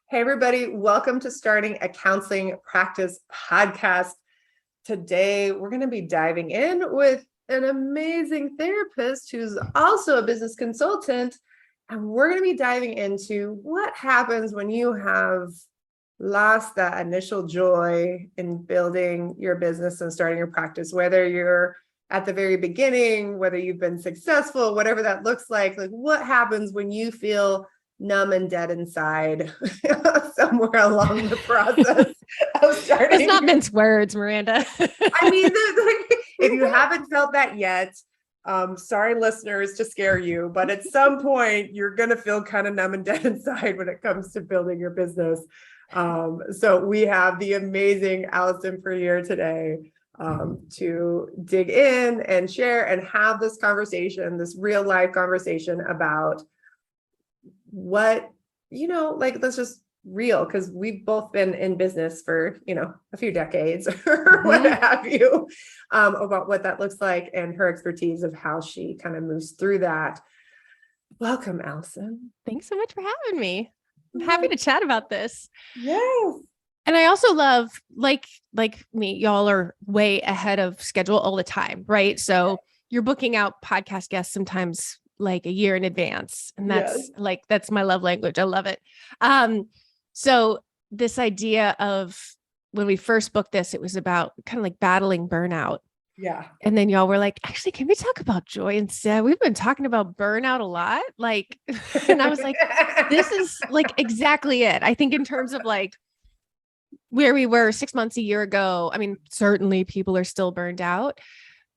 Hey, everybody. Welcome to Starting a Counseling Practice podcast. Today, we're going to be diving in with an amazing therapist who's also a business consultant. And we're going to be diving into what happens when you have lost that initial joy in building your business and starting your practice, whether you're at the very beginning, whether you've been successful, whatever that looks like what happens when you feel numb and dead inside somewhere along the process of starting. Let's not mince words, Miranda. I mean, if you haven't felt that yet, sorry, listeners, to scare you, but at some point you're going to feel kind of numb and dead inside when it comes to building your business. So we have the amazing Allison for here today to dig in and share and have this conversation, this real life conversation about what, that's just real, because we've both been in business for, a few decades or what have you, about what that looks like and her expertise of how she kind of moves through that. Welcome, Allison. Thanks so much for having me. I'm happy to chat about this. Yes. And I also love, like me, y'all are way ahead of schedule all the time, right? So you're booking out podcast guests sometimes like a year in advance. And that's that's my love language. I love it. So this idea of when we first booked this, it was about kind of like battling burnout. Yeah. And then y'all were like, actually, can we talk about joy instead? We've been talking about burnout a lot. And I was like, this is like exactly it. I think in terms of like where we were 6 months, a year ago, I mean, certainly people are still burned out.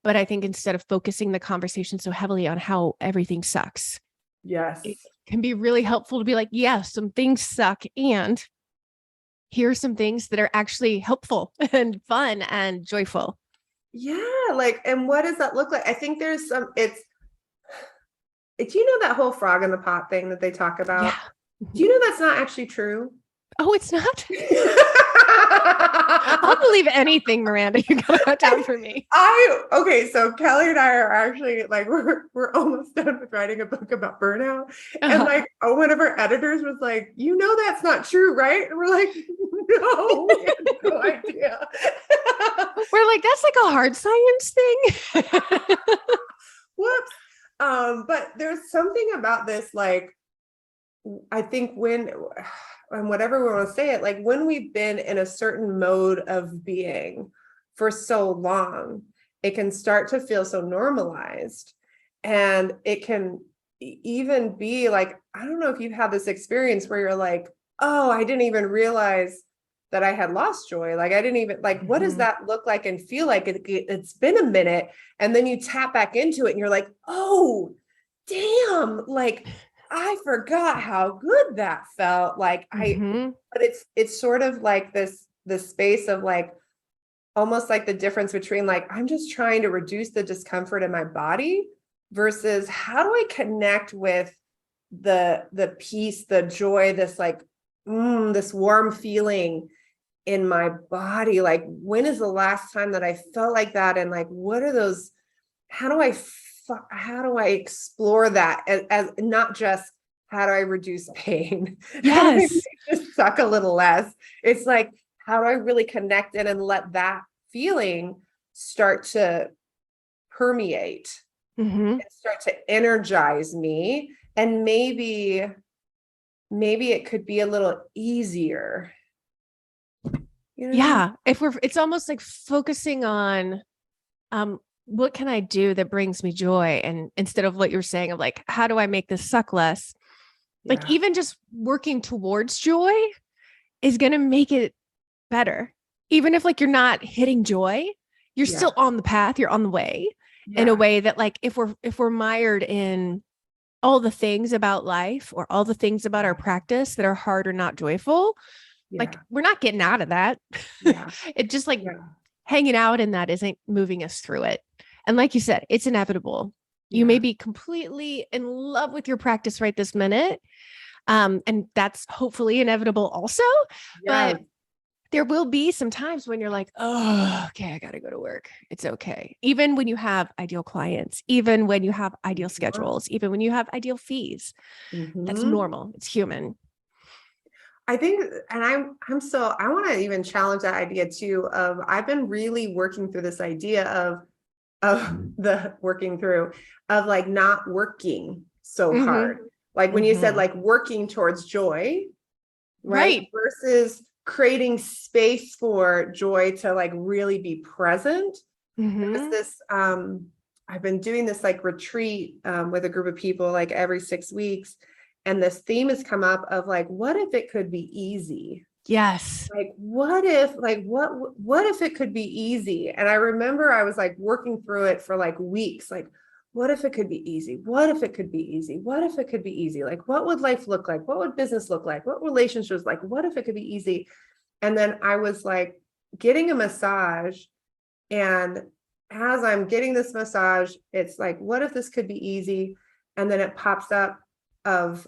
But I think instead of focusing the conversation so heavily on how everything sucks, it can be really helpful to be like, yeah, some things suck. And here's some things that are actually helpful and fun and joyful. Yeah. And what does that look like? I think there's it's, that whole frog in the pot thing that they talk about? Yeah. Do you know that's not actually true? Oh, it's not? I'll believe anything, Miranda. You gotta cut down for me. So Kelly and I are actually we're almost done with writing a book about burnout. And one of our editors was like, that's not true, right? And we're like, no, we have no idea. We're like, that's like a hard science thing. Whoops. But there's something about this, I think and whatever we want to say it, when we've been in a certain mode of being for so long, it can start to feel so normalized. And it can even be I don't know if you've had this experience where you're like, oh, I didn't even realize that I had lost joy. I didn't even what does that look like and feel like? It's been a minute. And then you tap back into it and you're like, oh, damn, I forgot how good that felt. But it's sort of like this space of almost like the difference between I'm just trying to reduce the discomfort in my body versus how do I connect with the peace, the joy, this this warm feeling in my body. When is the last time that I felt like that? And what are those, how do I explore that as not just how do I reduce pain? Yes. Just suck a little less. It's how do I really connect in and let that feeling start to permeate and start to energize me? And maybe it could be a little easier. Yeah. It's almost like focusing on, what can I do that brings me joy? And instead of what you're saying of how do I make this suck less? Even just working towards joy is going to make it better. Even if you're not hitting joy, you're still on the path, you're on the way in a way that if we're mired in all the things about life or all the things about our practice that are hard or not joyful, we're not getting out of that. It just hanging out in that isn't moving us through it. And like you said, it's inevitable. You may be completely in love with your practice right this minute. And that's hopefully inevitable also. But there will be some times when you're like, oh, okay, I got to go to work. It's okay. Even when you have ideal clients, even when you have ideal schedules, even when you have ideal fees, that's normal. It's human. I think, and I'm still, I want to even challenge that idea too, of I've been really working through this idea of the working through of like not working so hard. Like when you said like working towards joy, right? Versus creating space for joy to like really be present. There's this, I've been doing this like retreat with a group of people like every 6 weeks. And this theme has come up of like, what if it could be easy? Yes. Like, what if, like, what if it could be easy? And I remember I was like working through it for like weeks. Like, what if it could be easy? What if it could be easy? What if it could be easy? Like, what would life look like? What would business look like? What relationships like? What if it could be easy? And then I was like getting a massage, and as I'm getting this massage, it's like, what if this could be easy? And then it pops up of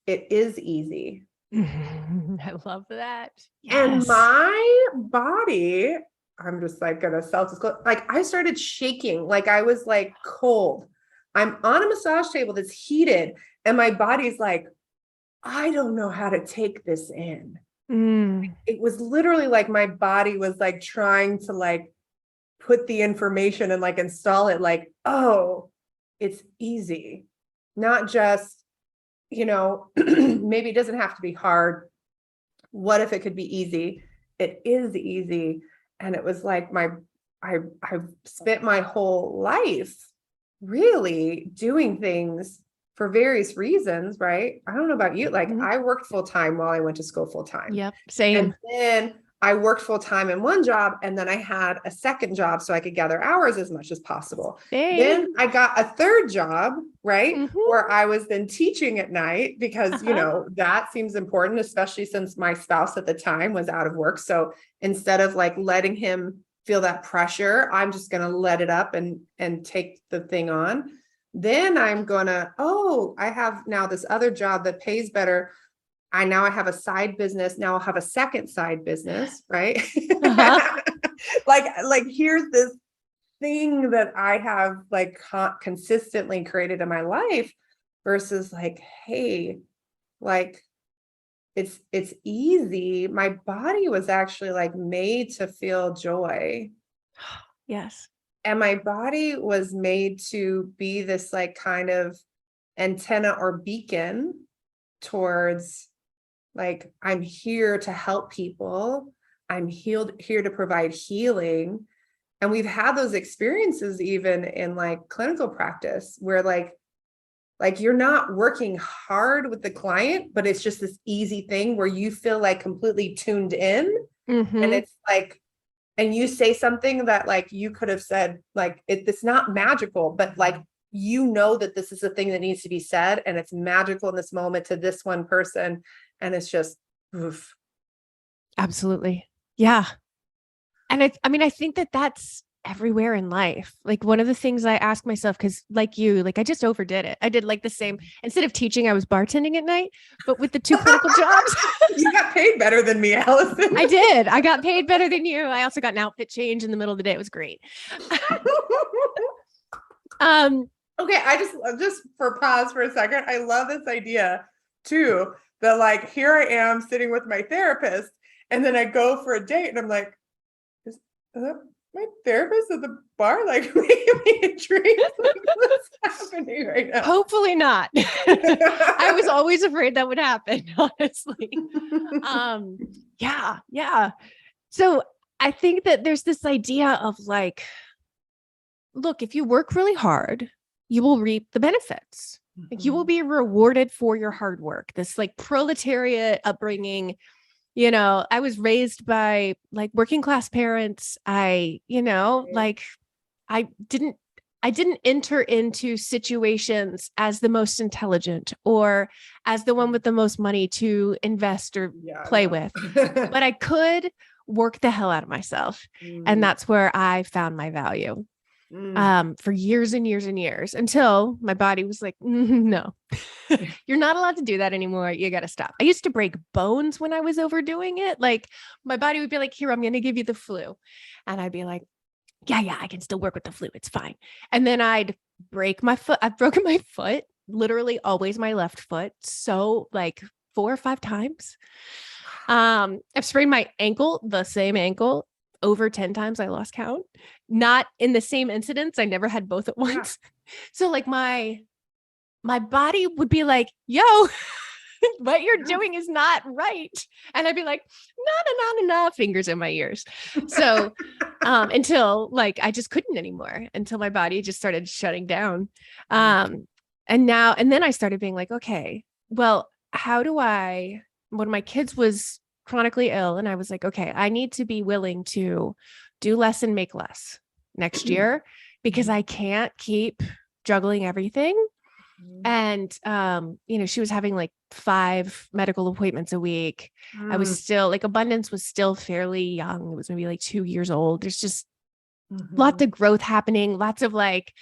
it is easy. I love that. And Yes. my body, I'm just like gonna self-disclose, like I started shaking, like I was like cold. I'm on a massage table that's heated, and my body's like, I don't know how to take this in. It was literally like my body was like trying to like put the information and like install it, like, oh, it's easy. Not just, maybe it doesn't have to be hard. What if it could be easy? It is easy. And it was like I've spent my whole life really doing things for various reasons, right? I don't know about you. Like I worked full time while I went to school full time. Yep. Same. And then I worked full time in one job, and then I had a second job so I could gather hours as much as possible. Same. Then I got a third job, right? Where I was then teaching at night because, that seems important, especially since my spouse at the time was out of work. So instead of like letting him feel that pressure, I'm just going to let it up and take the thing on. Then I'm going to, I have now this other job that pays better. I have a side business. Now I'll have a second side business, right? Like here's this thing that I have like consistently created in my life versus like, hey, like it's easy. My body was actually like made to feel joy. Yes. And my body was made to be this like kind of antenna or beacon towards like, I'm here to help people. I'm here to provide healing. And we've had those experiences even in like clinical practice where like you're not working hard with the client, but it's just this easy thing where you feel like completely tuned in. And it's like, and you say something that like you could have said, like it's not magical, but like, that this is a thing that needs to be said, and it's magical in this moment to this one person. And it's just, oof. Absolutely. Yeah. And I think that that's everywhere in life. Like one of the things I ask myself, because like you, like I just overdid it. I did like the same, instead of teaching, I was bartending at night, but with the 2 clinical jobs. You got paid better than me, Allison. I did. I got paid better than you. I also got an outfit change in the middle of the day. It was great. Okay. I just for pause for a second. I love this idea too, that like, here I am sitting with my therapist, and then I go for a date and I'm like, is that my therapist at the bar? Like making me a drink? Like, what's happening right now? Hopefully not. I was always afraid that would happen, honestly. Yeah. So I think that there's this idea of like, look, if you work really hard, you will reap the benefits. Like you will be rewarded for your hard work. This like proletariat upbringing, I was raised by like working class parents. I didn't enter into situations as the most intelligent or as the one with the most money to invest or play with, but I could work the hell out of myself. And that's where I found my value. For years and years and years, until my body was like, no, you're not allowed to do that anymore. You got to stop. I used to break bones when I was overdoing it. Like my body would be like, here, I'm going to give you the flu. And I'd be like, yeah, I can still work with the flu. It's fine. And then I'd break my foot. I've broken my foot, literally always my left foot. So like 4 or 5 times. I've sprained my ankle, the same ankle, over 10 times. I lost count. Not in the same incidents. I never had both at once. So like my body would be like, yo, what you're doing is not right. And I'd be like, nah, fingers in my ears. So until like I just couldn't anymore, until my body just started shutting down. And then I started being like, okay, well, how do I, when my kids was chronically ill, and I was like, okay, I need to be willing to do less and make less next year, because I can't keep juggling everything. And, she was having like 5 medical appointments a week. I was still like, Abundance was still fairly young. It was maybe like 2 years old. There's just lots of growth happening, lots of like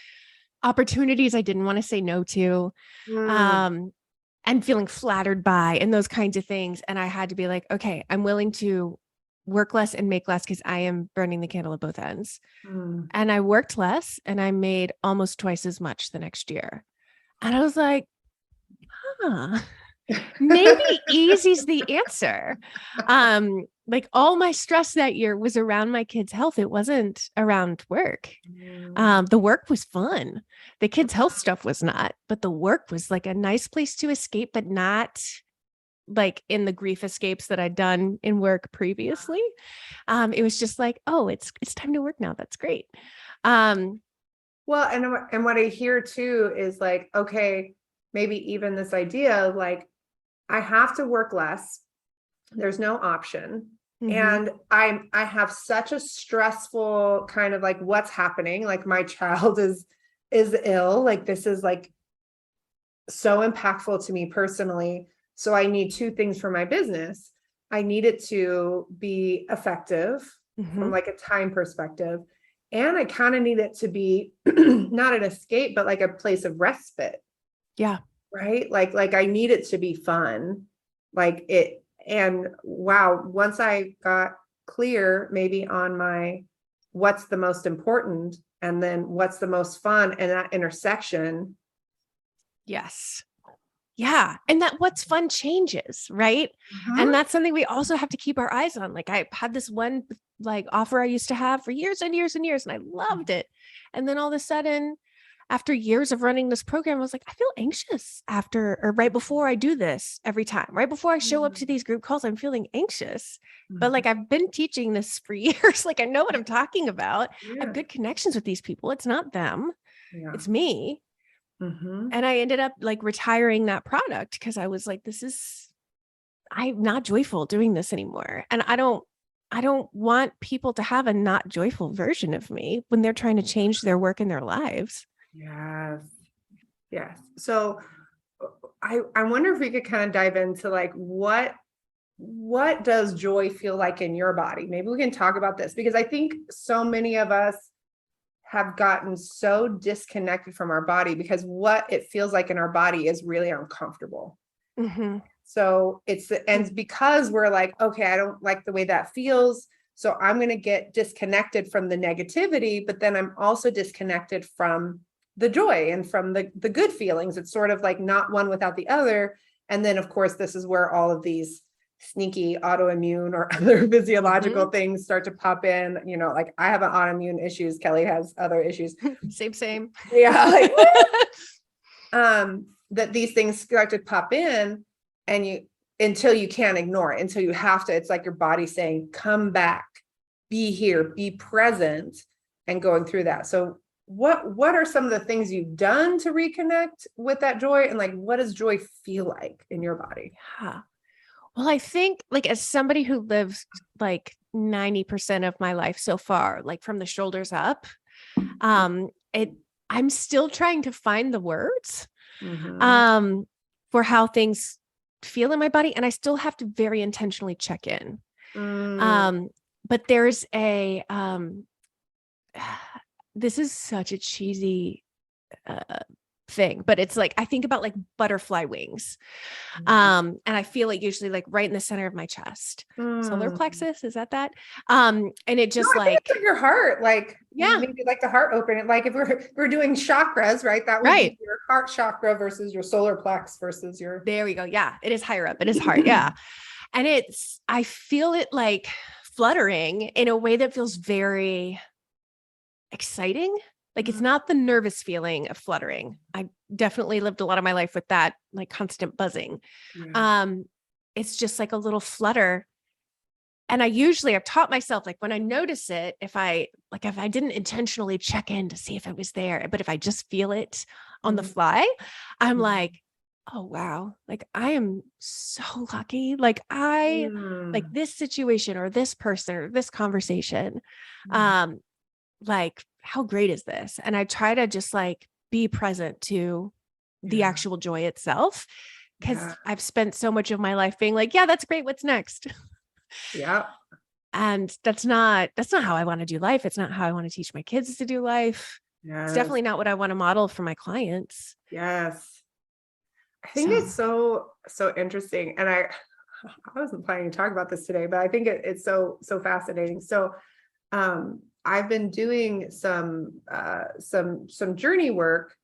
opportunities I didn't want to say no to, and feeling flattered by, and those kinds of things. And I had to be like, okay, I'm willing to work less and make less, because I am burning the candle at both ends. And I worked less, and I made almost twice as much the next year. And I was like, maybe easy's the answer. Like all my stress that year was around my kids' health. It wasn't around work. The work was fun. The kids' health stuff was not, but the work was like a nice place to escape, but not like in the grief escapes that I'd done in work previously. It was just like, oh, it's time to work now. That's great. Well, and what I hear too is like, okay, maybe even this idea of like, I have to work less. There's no option. And I have such a stressful kind of like what's happening. Like my child is ill. Like this is like so impactful to me personally. So I need 2 things for my business. I need it to be effective from like a time perspective. And I kind of need it to be not an escape, but like a place of respite. Yeah. Right. Like I need it to be fun. Like it, and wow, once I got clear maybe on what's the most important, and then what's the most fun, and that intersection. Yes. Yeah. And that what's fun changes, right? And that's something we also have to keep our eyes on. Like I had this one like offer I used to have for years and years and years, and I loved it. And then all of a sudden, after years of running this program, I was like, I feel anxious after or right before I do this every time. Right before I show up to these group calls, I'm feeling anxious. But like I've been teaching this for years. Like I know what I'm talking about. I have good connections with these people. It's not them. It's me. And I ended up like retiring that product because I was like, I'm not joyful doing this anymore. And I don't want people to have a not joyful version of me when they're trying to change their work and their lives. Yes. So I wonder if we could kind of dive into like, what does joy feel like in your body? Maybe we can talk about this, because I think so many of us have gotten so disconnected from our body because what it feels like in our body is really uncomfortable. So and because we're like, okay, I don't like the way that feels. So I'm going to get disconnected from the negativity, but then I'm also disconnected from the joy and from the good feelings. It's sort of like not one without the other. And then of course, this is where all of these sneaky autoimmune or other physiological things start to pop in, like I have an autoimmune issues. Kelly has other issues. Same. Yeah. Like, that these things start to pop in, and until you can't ignore it, until you have to, it's like your body saying, come back, be here, be present, and going through that. So what are some of the things you've done to reconnect with that joy? And like, what does joy feel like in your body? Yeah. Well, I think like as somebody who lives like 90% of my life so far, like from the shoulders up, I'm still trying to find the words, for how things feel in my body. And I still have to very intentionally check in. But there's this is such a cheesy, thing, but it's like I think about like butterfly wings, and I feel it usually like right in the center of my chest, solar plexus, is that and it just I think it's your heart, like maybe like the heart opening, like if we're doing chakras, right, that would be your heart chakra versus your solar plex versus your. There we go. Yeah. It is higher up. It is heart. Yeah. And I feel it like fluttering in a way that feels very exciting. Like it's not the nervous feeling of fluttering. I definitely lived a lot of my life with that, like constant buzzing. Yeah. It's just like a little flutter. And I've taught myself, like when I notice it, if I didn't intentionally check in to see if it was there, but if I just feel it on the fly, I'm like, oh, wow. Like I am so lucky. Like like this situation or this person or this conversation, like how great is this? And I try to just like be present to the actual joy itself. Cause I've spent so much of my life being like, yeah, that's great. What's next? Yeah. And that's not how I want to do life. It's not how I want to teach my kids to do life. Yes. It's definitely not what I want to model for my clients. Yes. I think it's so interesting. And I wasn't planning to talk about this today, but I think it's so fascinating. So I've been doing some journey work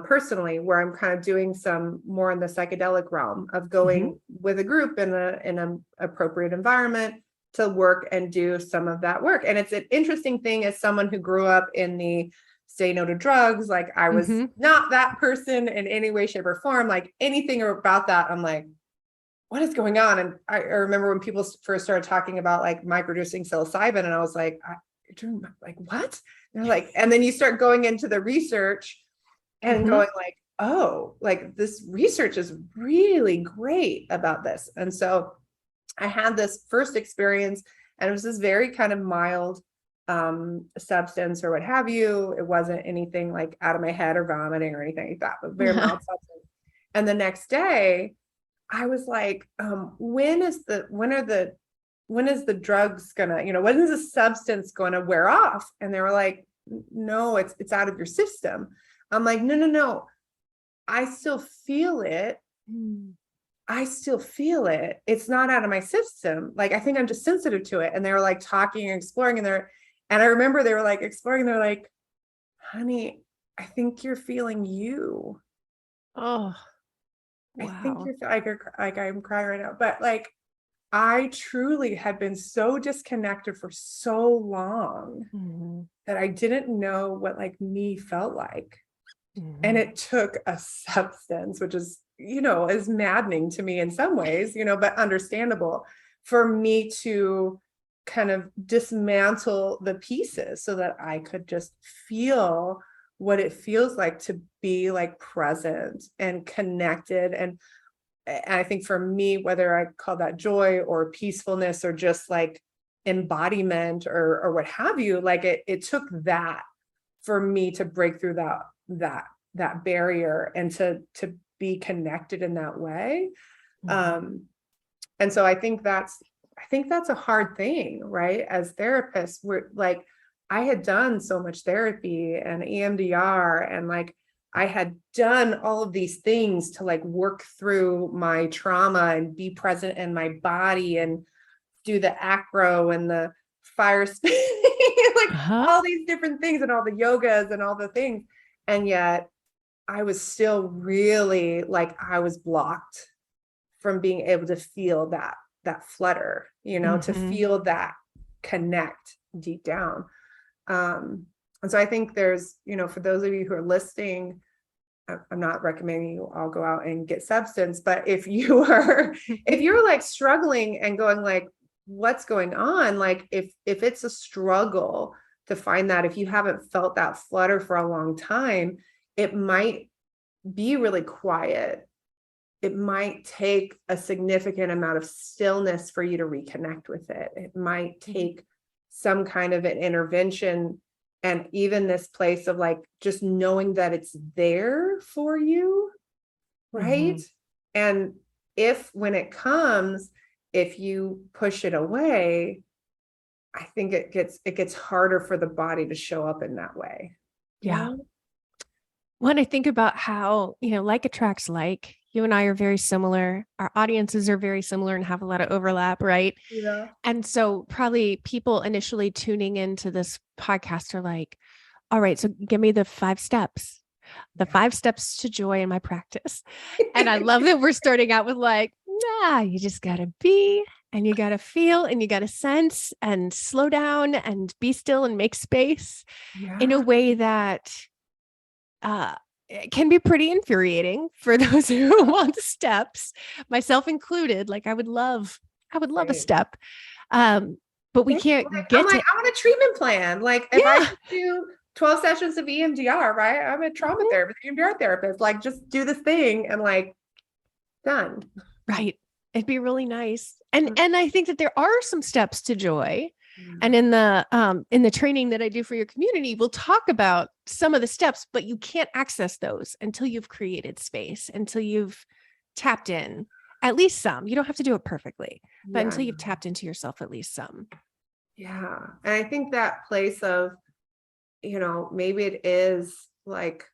personally, where I'm kind of doing some more in the psychedelic realm of going with a group in an appropriate environment to work and do some of that work. And it's an interesting thing as someone who grew up in the say no to drugs. Like I was not that person in any way, shape, or form. Like anything about that, I'm like, what is going on? And I remember when people first started talking about like microdosing psilocybin, and I was like, you're doing like what? And they're like, and then you start going into the research and going like, oh, like this research is really great about this. And so I had this first experience, and it was this very kind of mild substance or what have you. It wasn't anything like out of my head or vomiting or anything like that, but very mild substance. And the next day I was like, when is the drugs gonna, when is the substance gonna wear off? And they were like, no, it's out of your system. I'm like, no, I still feel it. It's not out of my system. Like, I think I'm just sensitive to it. And they were like talking and exploring, and I remember they were like exploring, and they're like, honey, I think you're feeling you. Oh, wow. I think you're like I'm crying right now, but like, I truly had been so disconnected for so long that I didn't know what like me felt like. And it took a substance, which is, is maddening to me in some ways, but understandable, for me to kind of dismantle the pieces so that I could just feel what it feels like to be like present and connected. And I think for me, whether I call that joy or peacefulness or just like embodiment or what have you, like it took that for me to break through that barrier and to be connected in that way. And so I think that's a hard thing, right? As therapists, we're like, I had done so much therapy and EMDR, and like I had done all of these things to like work through my trauma and be present in my body and do the acro and the fire spinning, like all these different things and all the yogas and all the things. And yet I was still really like, I was blocked from being able to feel that flutter, to feel that connect deep down. And so I think there's, for those of you who are listening, I'm not recommending you all go out and get substance, but if you're like struggling and going like, what's going on? Like if it's a struggle to find that, if you haven't felt that flutter for a long time, it might be really quiet. It might take a significant amount of stillness for you to reconnect with it. It might take some kind of an intervention, and even this place of like just knowing that it's there for you, right? And when it comes, if you push it away, I think it gets harder for the body to show up in that way. Yeah. When I think about how, like attracts like, you and I are very similar. Our audiences are very similar and have a lot of overlap, right? Yeah. And so probably people initially tuning into this podcast are like, all right, so give me the 5 steps. the 5 steps to joy in my practice. And I love that we're starting out with like, nah, you just got to be, and you got to feel, and you got to sense and slow down and be still and make space in a way that it can be pretty infuriating for those who want steps, myself included. Like I would love a step. But we can't get I'm like, I want a treatment plan. Like if I do 12 sessions of EMDR, right? I'm a trauma therapist, EMDR therapist, like just do this thing and like done. Right. It'd be really nice. And I think that there are some steps to joy. And in the training that I do for your community, we'll talk about some of the steps, but you can't access those until you've created space, until you've tapped in at least some. You don't have to do it perfectly, but until you've tapped into yourself, at least some. Yeah. And I think that place of, maybe it is like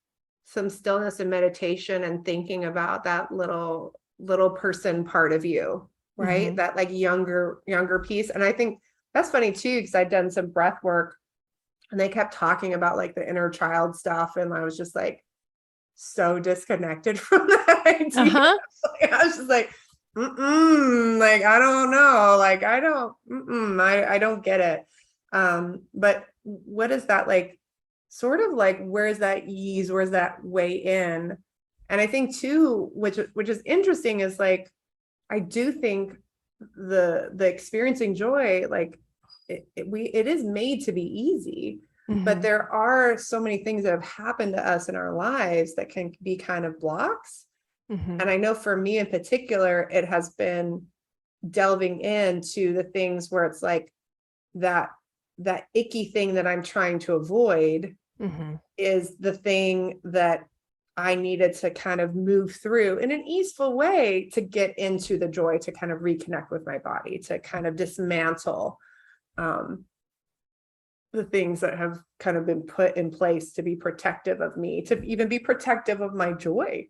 some stillness and meditation and thinking about that little person part of you, right? Mm-hmm. That like younger piece. And I think that's funny too, because I'd done some breath work and they kept talking about like the inner child stuff. And I was just like so disconnected from that idea. Like, I was just like, like, I don't know. Like, I don't get it. But what is that like, sort of like, where's that ease? Where's that way in? And I think too, which is interesting is like, I do think the experiencing joy, like it is made to be easy, but there are so many things that have happened to us in our lives that can be kind of blocks. And I know for me in particular, it has been delving into the things where it's like that icky thing that I'm trying to avoid is the thing that I needed to kind of move through in an easeful way to get into the joy, to kind of reconnect with my body, to kind of dismantle the things that have kind of been put in place to be protective of me, to even be protective of my joy.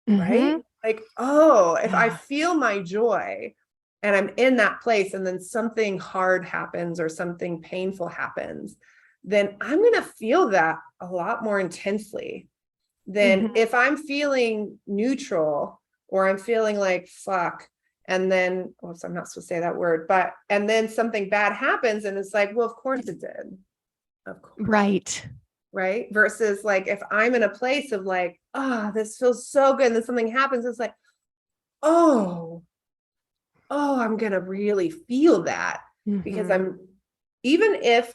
Right? Like, if I feel my joy and I'm in that place and then something hard happens or something painful happens, then I'm going to feel that a lot more intensely than if I'm feeling neutral or I'm feeling like fuck. And then, I'm not supposed to say that word, and then something bad happens and it's like, well, of course it did. Of course. Right. Versus like, if I'm in a place of like, this feels so good. And then something happens. It's like, I'm going to really feel that because even if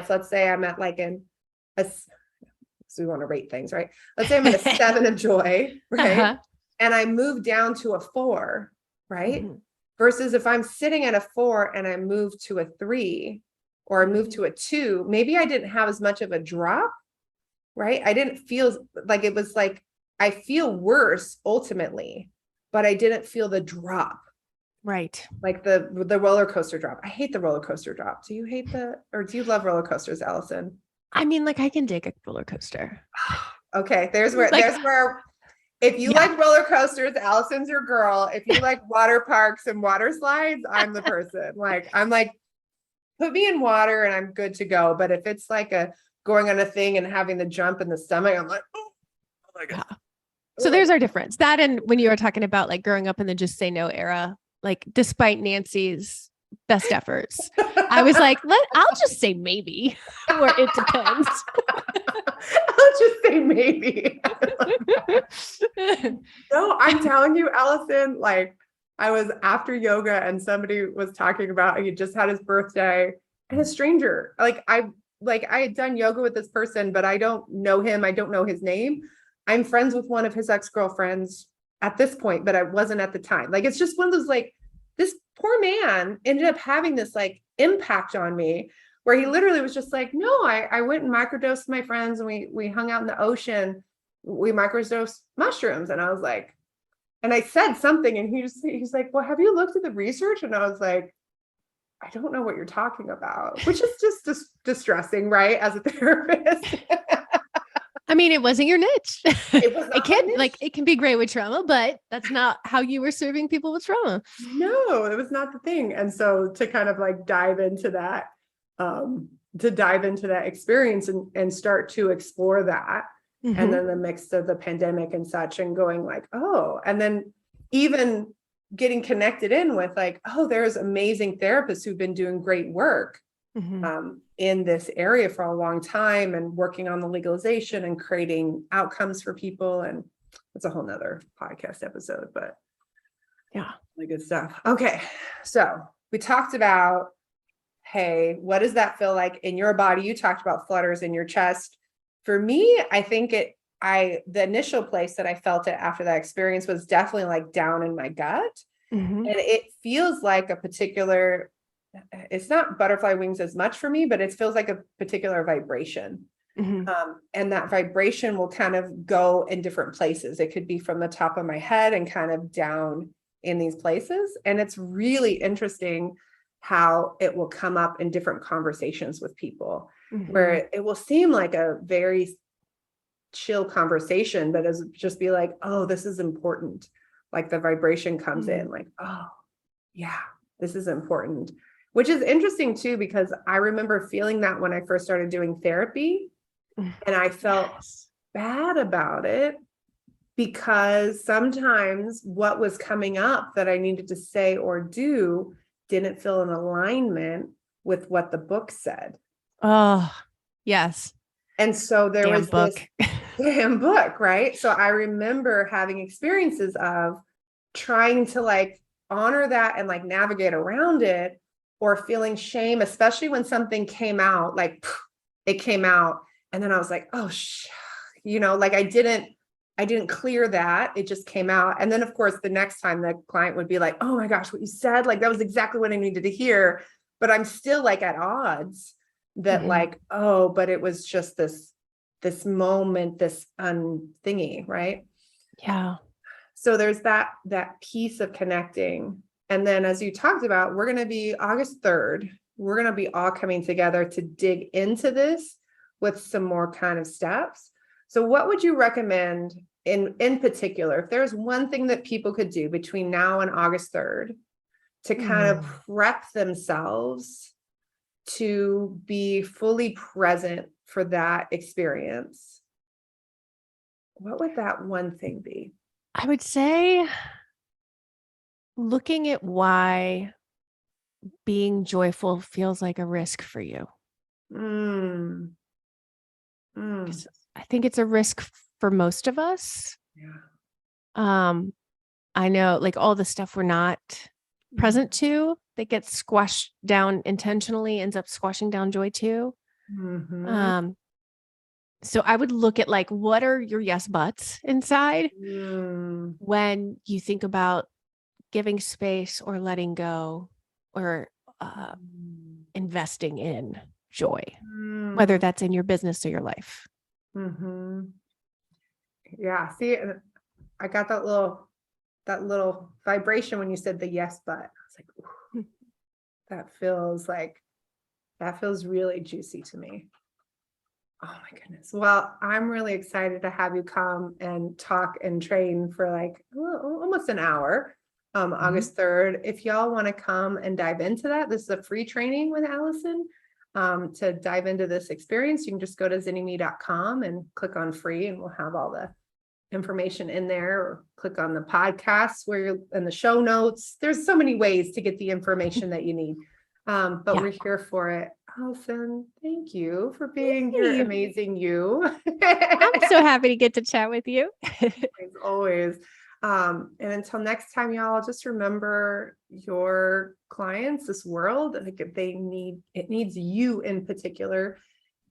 let's say I'm at like so we want to rate things, right? Let's say I'm at a 7 of joy, right? And I move down to a 4, right? Versus if I'm sitting at a 4 and I move to a 3, or I moved to a 2, maybe I didn't have as much of a drop, right? I didn't feel like it was like, I feel worse ultimately, but I didn't feel the drop. Right. Like the roller coaster drop. I hate the roller coaster drop. Do you hate or do you love roller coasters, Allison? I mean, like I can dig a roller coaster. Okay. There's where if you like roller coasters, Allison's your girl. If you like water parks and water slides, I'm the person. Like, I'm like, put me in water and I'm good to go. But if it's like going on a thing and having the jump in the stomach, I'm like, oh my God. Yeah. So there's our difference. That, and when you were talking about like growing up in the just say no era, like despite Nancy's best efforts, I was like, I'll just say maybe, or it depends. I'll just say maybe. No, I'm telling you, Allison, like, I was after yoga and somebody was talking about, he just had his birthday, and a stranger, I had done yoga with this person, but I don't know him. I don't know his name. I'm friends with one of his ex-girlfriends at this point, but I wasn't at the time. Like, it's just one of those, like, this poor man ended up having this like impact on me where he literally was just like, no, I went and microdosed my friends and we hung out in the ocean. We microdosed mushrooms. And I was like, and I said something and he's like, well, have you looked at the research? And I was like, I don't know what you're talking about, which is just distressing, right? As a therapist. I mean, it wasn't your niche. It can be great with trauma, but that's not how you were serving people with trauma. No, it was not the thing. And so to kind of like dive into that experience and start to explore that and then the mix of the pandemic and such, and going like, oh, and then even getting connected in with like, oh, there's amazing therapists who've been doing great work in this area for a long time, and working on the legalization and creating outcomes for people. And it's a whole nother podcast episode, but yeah, really good stuff. Okay. So we talked about, hey, what does that feel like in your body? You talked about flutters in your chest. For me, I think the initial place that I felt it after that experience was definitely like down in my gut. And it feels like a particular, it's not butterfly wings as much for me, but it feels like a particular vibration. And that vibration will kind of go in different places. It could be from the top of my head and kind of down in these places. And it's really interesting how it will come up in different conversations with people, where it will seem like a very chill conversation, but it'll just be like, oh, this is important. Like the vibration comes in like, oh yeah, this is important, which is interesting too, because I remember feeling that when I first started doing therapy, and I felt bad about it, because sometimes what was coming up that I needed to say or do didn't feel in alignment with what the book said. Oh, yes. And so there was book. This damn book, right? So I remember having experiences of trying to like honor that and like navigate around it, or feeling shame, especially when something came out, like it came out. And then I was like, oh, like I didn't clear that. It just came out. And then of course, the next time the client would be like, oh my gosh, what you said, like that was exactly what I needed to hear. But I'm still like at odds that like, oh, but it was just this moment, this thingy, right? Yeah. So there's that piece of connecting. And then as you talked about, we're going to be August 3rd. We're going to be all coming together to dig into this with some more kind of steps. So what would you recommend in particular, if there's one thing that people could do between now and August 3rd to kind of prep themselves to be fully present for that experience? What would that one thing be? I would say looking at why being joyful feels like a risk for you. 'Cause I think it's a risk for most of us. Yeah. I know like all the stuff we're not present to that gets squashed down intentionally ends up squashing down joy too. So I would look at like, what are your yes buts inside when you think about giving space or letting go or investing in joy, whether that's in your business or your life. Yeah. See, I got that little vibration when you said the yes, but I was like, that feels really juicy to me. Oh my goodness. Well, I'm really excited to have you come and talk and train for like almost an hour. August 3rd. If y'all want to come and dive into that, this is a free training with Allison. To dive into this experience, you can just go to zinnyme.com and click on free, and we'll have all the information in there, or click on the podcast where you're in the show notes. There's so many ways to get the information that you need. But we're here for it. Allison, thank you for being your amazing you. I'm so happy to get to chat with you. As always. And until next time, y'all, just remember your clients, this world, like it needs you in particular.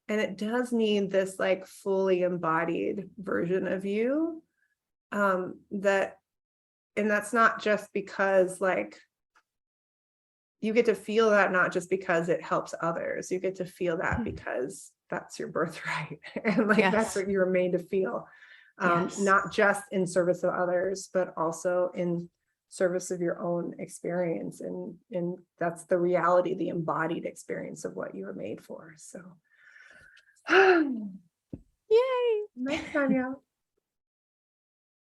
And it does need this like fully embodied version of you. And that's not just because like you get to feel that, not just because it helps others. You get to feel that because that's your birthright. And like that's what you're made to feel. Not just in service of others, but also in service of your own experience. And that's the reality, the embodied experience of what you were made for. So, yay! Next time, y'all.